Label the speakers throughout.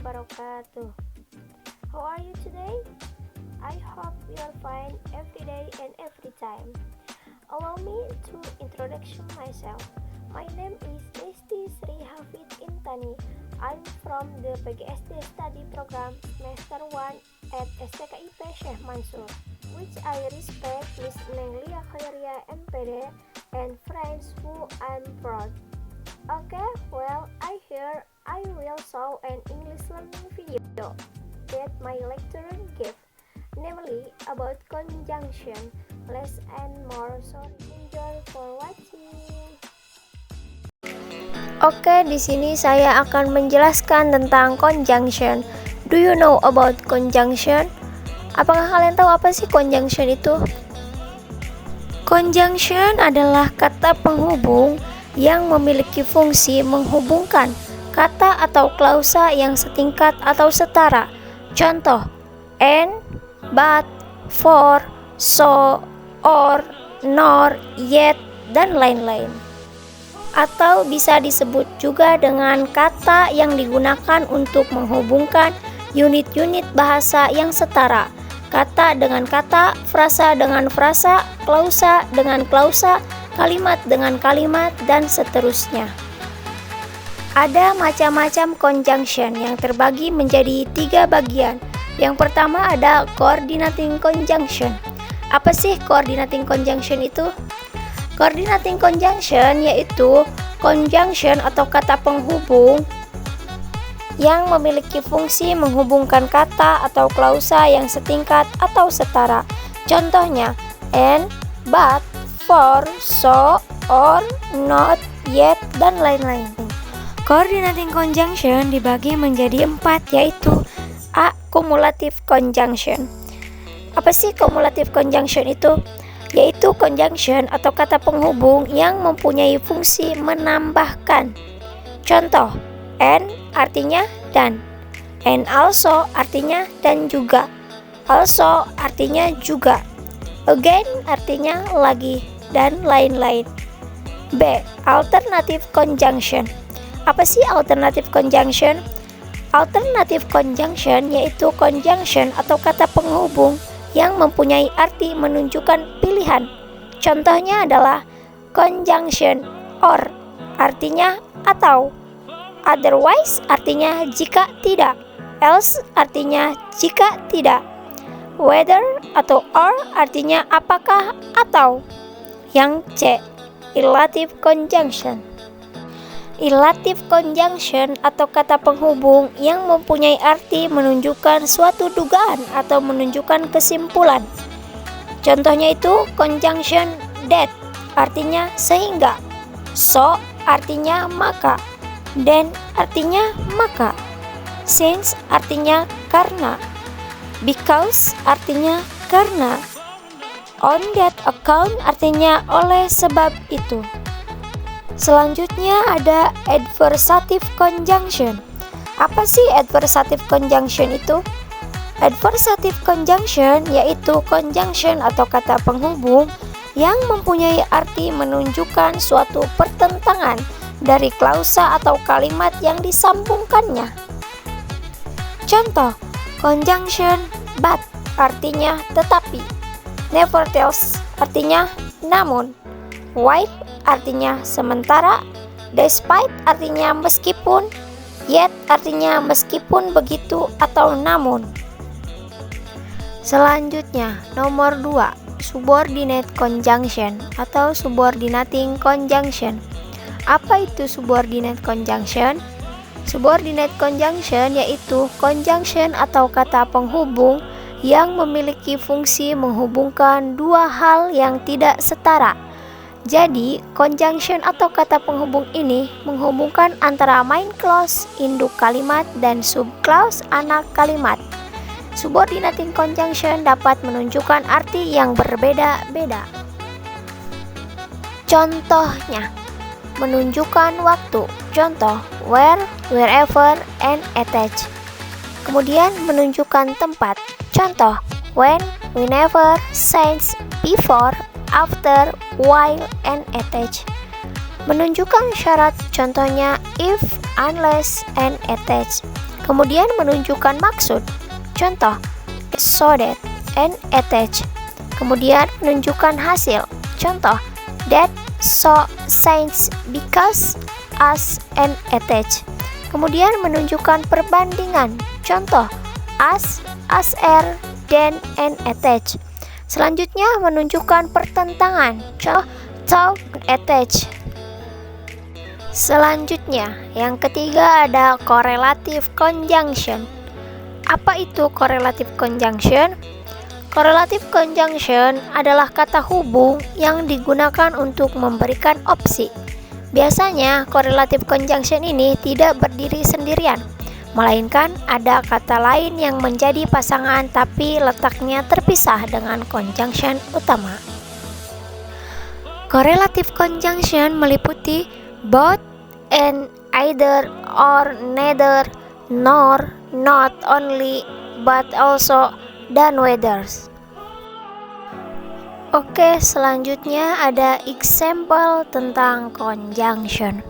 Speaker 1: wabarakatuh. How are you today? I hope you are fine every day and every time. Allow me to introduce myself. My name is Desti Sri Hafid Intani. I'm from the PGSD study program semester 1 at STKIP Syekh Mansur, which I respect Miss Neng Lia Khairia MPD and friends who I'm proud. Okay, well, I will show an English learning video that my lecturer gave, namely about conjunction, less and more, so enjoy for watching. Oke, di sini saya akan menjelaskan tentang conjunction. Do you know about conjunction? Apakah kalian tahu apa sih conjunction itu? Conjunction adalah kata penghubung yang memiliki fungsi menghubungkan kata atau klausa yang setingkat atau setara. Contoh, and, but, for, so, or, nor, yet, dan lain-lain. Atau bisa disebut juga dengan kata yang digunakan untuk menghubungkan unit-unit bahasa yang setara. Kata dengan kata, frasa dengan frasa, klausa dengan klausa, kalimat dengan kalimat, dan seterusnya. Ada macam-macam conjunction yang terbagi menjadi 3 bagian. Yang pertama ada coordinating conjunction. Apa sih coordinating conjunction itu? Coordinating conjunction yaitu conjunction atau kata penghubung yang memiliki fungsi menghubungkan kata atau klausa yang setingkat atau setara. Contohnya, and, but, for, so, or, not, yet, dan lain-lain. Coordinating conjunction dibagi menjadi 4, yaitu A. Cumulative conjunction. Apa sih cumulative conjunction itu? Yaitu conjunction atau kata penghubung yang mempunyai fungsi menambahkan. Contoh, and artinya dan, and also artinya dan juga, also artinya juga, again artinya lagi, dan lain-lain. B. Alternative conjunction. Apa sih alternative conjunction? Alternative conjunction yaitu conjunction atau kata penghubung yang mempunyai arti menunjukkan pilihan. Contohnya adalah conjunction or, artinya atau, otherwise artinya jika tidak, else artinya jika tidak, whether atau or artinya apakah atau. Yang C. Ilative conjunction. Ilative conjunction atau kata penghubung yang mempunyai arti menunjukkan suatu dugaan atau menunjukkan kesimpulan. Contohnya itu conjunction that, artinya sehingga, so artinya maka, then artinya maka, since artinya karena, because artinya karena, on that account artinya oleh sebab itu. Selanjutnya ada adversative conjunction. Apa sih adversative conjunction itu? Adversative conjunction yaitu conjunction atau kata penghubung yang mempunyai arti menunjukkan suatu pertentangan dari klausa atau kalimat yang disambungkannya. Contoh, conjunction but artinya tetapi, nevertheless artinya namun, while artinya sementara, despite artinya meskipun, yet artinya meskipun begitu atau namun. Selanjutnya, nomor 2, subordinate conjunction atau subordinating conjunction. Apa itu subordinate conjunction? Subordinate conjunction yaitu conjunction atau kata penghubung yang memiliki fungsi menghubungkan dua hal yang tidak setara. Jadi, conjunction atau kata penghubung ini menghubungkan antara main clause, induk kalimat, dan subclause, anak kalimat. Subordinating conjunction dapat menunjukkan arti yang berbeda-beda. Contohnya, menunjukkan waktu. Contoh, where, wherever, and attach. Kemudian menunjukkan tempat. Contoh, when, whenever, since, before, after, while, and attach. Menunjukkan syarat, contohnya if, unless, and attach. Kemudian menunjukkan maksud. Contoh, so that and attach. Kemudian menunjukkan hasil. Contoh, that so since because as and attach. Kemudian menunjukkan perbandingan. Contoh, as er, then and attach. Selanjutnya menunjukkan pertentangan. Contoh, talk, attach. Selanjutnya, yang ketiga ada correlative conjunction. Apa itu correlative conjunction? Correlative conjunction adalah kata hubung yang digunakan untuk memberikan opsi. Biasanya, correlative conjunction ini tidak berdiri sendirian, melainkan ada kata lain yang menjadi pasangan tapi letaknya terpisah dengan conjunction utama. Correlative conjunction meliputi both and, either or, neither, nor, not only, but also, dan whether. Oke, selanjutnya ada example tentang conjunction.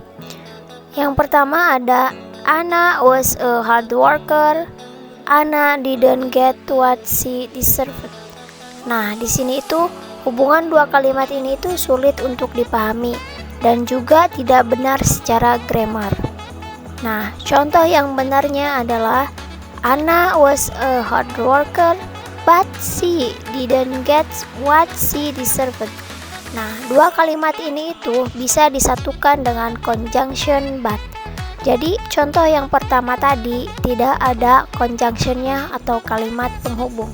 Speaker 1: Yang pertama ada Anna was a hard worker. Anna didn't get what she deserved. Nah, di sini itu hubungan dua kalimat ini itu sulit untuk dipahami dan juga tidak benar secara grammar. Nah, contoh yang benarnya adalah Anna was a hard worker, but she didn't get what she deserved. Nah, dua kalimat ini itu bisa disatukan dengan conjunction but. Jadi, contoh yang pertama tadi tidak ada conjunctionnya atau kalimat penghubung.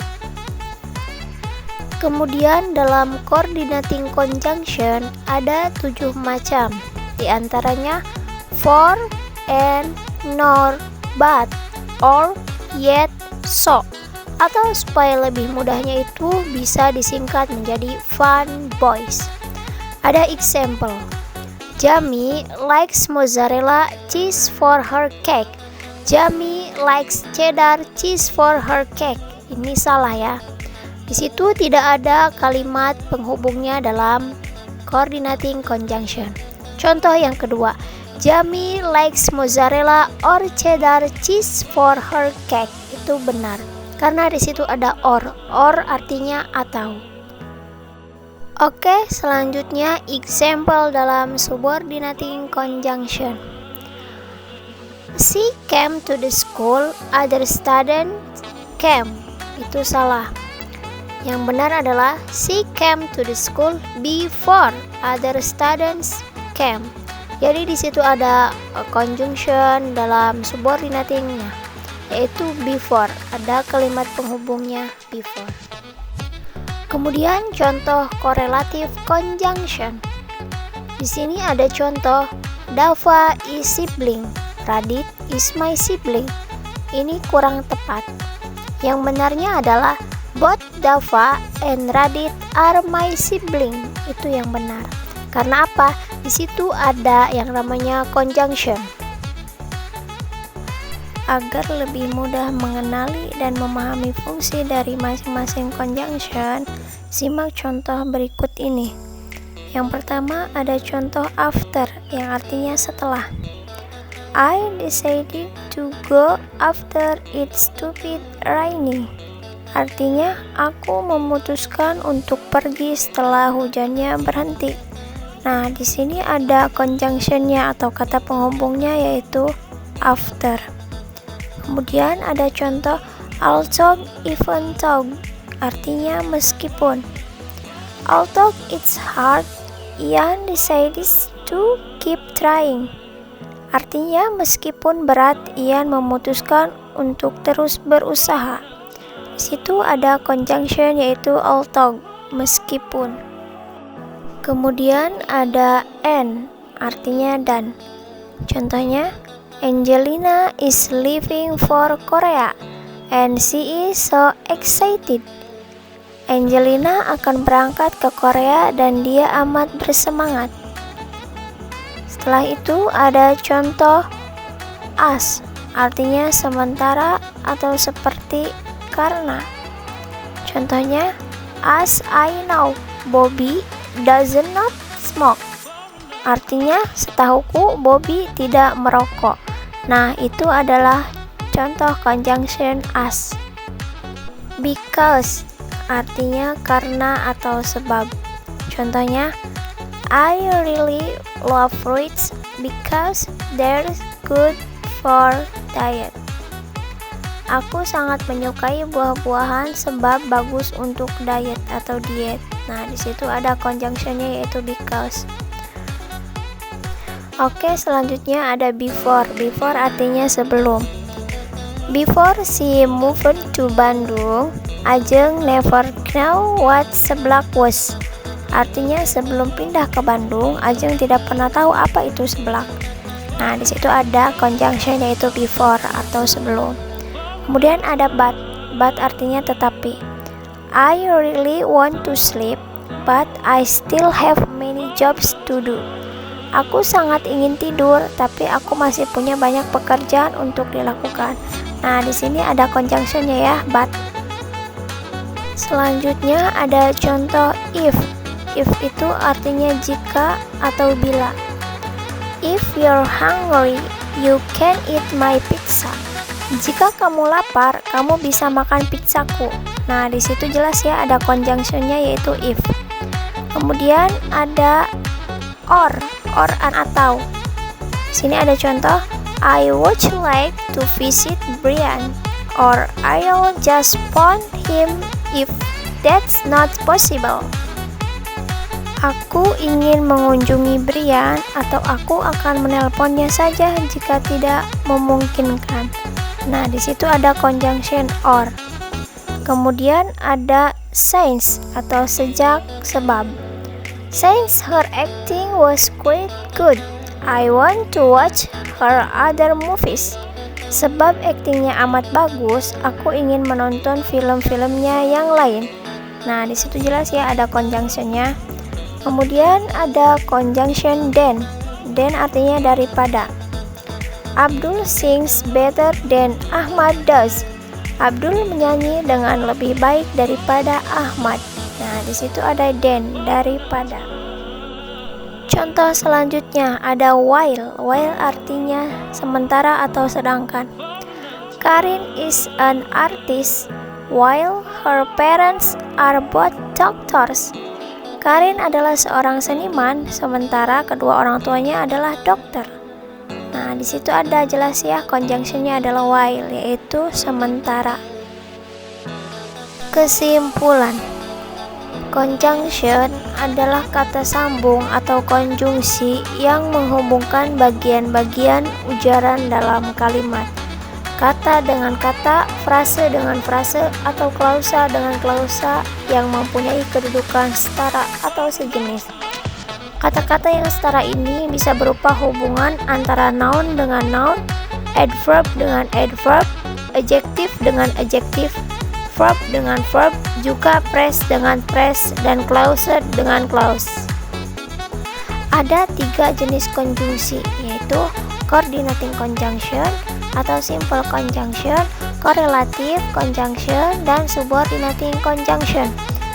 Speaker 1: Kemudian dalam coordinating conjunction ada 7 macam, di antaranya for, and, nor, but, or, yet, so. Atau supaya lebih mudahnya itu bisa disingkat menjadi fun boys. Ada example. Jamie likes mozzarella cheese for her cake. Jamie likes cheddar cheese for her cake. Ini salah ya. Di situ tidak ada kalimat penghubungnya dalam coordinating conjunction. Contoh yang kedua, Jamie likes mozzarella or cheddar cheese for her cake. Itu benar, karena di situ ada or. Or artinya atau. Oke, selanjutnya example dalam subordinating conjunction. She came to the school, other students came. Itu salah. Yang benar adalah she came to the school before other students came. Jadi di situ ada conjunction dalam subordinatingnya, yaitu before. Ada kalimat penghubungnya before. Kemudian contoh correlative conjunction. Di sini ada contoh Dava is sibling, Radit is my sibling. Ini kurang tepat. Yang benarnya adalah both Dava and Radit are my sibling. Itu yang benar. Karena apa? Di situ ada yang namanya conjunction. Agar lebih mudah mengenali dan memahami fungsi dari masing-masing conjunction, simak contoh berikut ini. Yang pertama ada contoh after, yang artinya setelah. I decided to go after it's stupid rainy. Artinya, aku memutuskan untuk pergi setelah hujannya berhenti. Nah, di sini ada conjunctionnya atau kata penghubungnya yaitu after. Kemudian ada contoh although, even though, artinya meskipun. Although it's hard, Ian decides to keep trying. Artinya meskipun berat, Ian memutuskan untuk terus berusaha. Di situ ada conjunction yaitu although, meskipun. Kemudian ada and, artinya dan. Contohnya, Angelina is leaving for Korea and she is so excited. Angelina akan berangkat ke Korea dan dia amat bersemangat. Setelah itu ada contoh as, artinya sementara atau seperti karena. Contohnya, as I know, Bobby does not smoke. Artinya, setahuku Bobby tidak merokok. Nah, itu adalah contoh conjunction as. Because artinya karena atau sebab. Contohnya, I really love fruits because they're good for diet. Aku sangat menyukai buah-buahan sebab bagus untuk diet atau diet. Nah, di situ ada conjunctionnya yaitu because. Oke, selanjutnya ada before. Before artinya sebelum. Before she moved to Bandung, Ajeng never know what seblak was. Artinya sebelum pindah ke Bandung, Ajeng tidak pernah tahu apa itu seblak. Nah, di situ ada conjunction yaitu before atau sebelum. Kemudian ada but. But artinya tetapi. I really want to sleep, but I still have many jobs to do. Aku sangat ingin tidur, tapi aku masih punya banyak pekerjaan untuk dilakukan. Nah, di sini ada conjunctionnya ya, but. Selanjutnya ada contoh if. If itu artinya jika atau bila. If you're hungry, you can eat my pizza. Jika kamu lapar, kamu bisa makan pizzaku. Nah, di situ jelas ya ada conjunctionnya yaitu if. Kemudian ada or atau. Di sini ada contoh, I would like to visit Brian, or I'll just phone him if that's not possible. Aku ingin mengunjungi Brian atau aku akan menelponnya saja jika tidak memungkinkan. Nah, di situ ada conjunction or. Kemudian ada since atau sejak sebab. Since her acting was quite good, I want to watch her other movies. Sebab aktingnya amat bagus, aku ingin menonton film-filmnya yang lain. Nah, di situ jelas ya ada conjunctionnya. Kemudian ada conjunction then. Then artinya daripada. Abdul sings better than Ahmad does. Abdul menyanyi dengan lebih baik daripada Ahmad. Nah, di situ ada then, daripada. Contoh selanjutnya ada while. While artinya sementara atau sedangkan. Karin is an artist while her parents are both doctors. Karin adalah seorang seniman sementara kedua orang tuanya adalah dokter. Nah, di situ ada jelas ya conjunctionnya adalah while, yaitu sementara. Kesimpulan, conjunction adalah kata sambung atau konjungsi yang menghubungkan bagian-bagian ujaran dalam kalimat. Kata dengan kata, frase dengan frase, atau klausa dengan klausa yang mempunyai kedudukan setara atau sejenis. Kata-kata yang setara ini bisa berupa hubungan antara noun dengan noun, adverb dengan adverb, adjektif dengan adjektif, verb dengan verb, juga phrase dengan phrase, dan clause dengan clause. Ada 3 jenis konjungsi, yaitu coordinating conjunction atau simple conjunction, correlative conjunction, dan subordinating conjunction.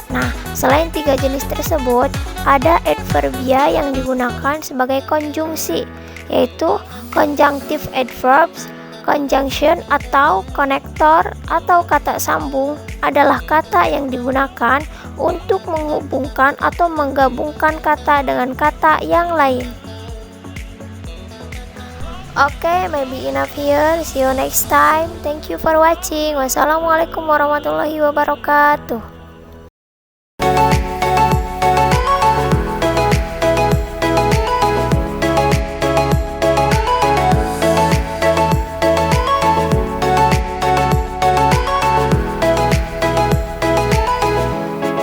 Speaker 1: Nah, selain 3 jenis tersebut, ada adverbia yang digunakan sebagai konjungsi, yaitu conjunctive adverbs. Conjunction atau konektor atau kata sambung adalah kata yang digunakan untuk menghubungkan atau menggabungkan kata dengan kata yang lain. Oke, maybe enough here. See you next time. Thank you for watching. Wassalamualaikum warahmatullahi wabarakatuh.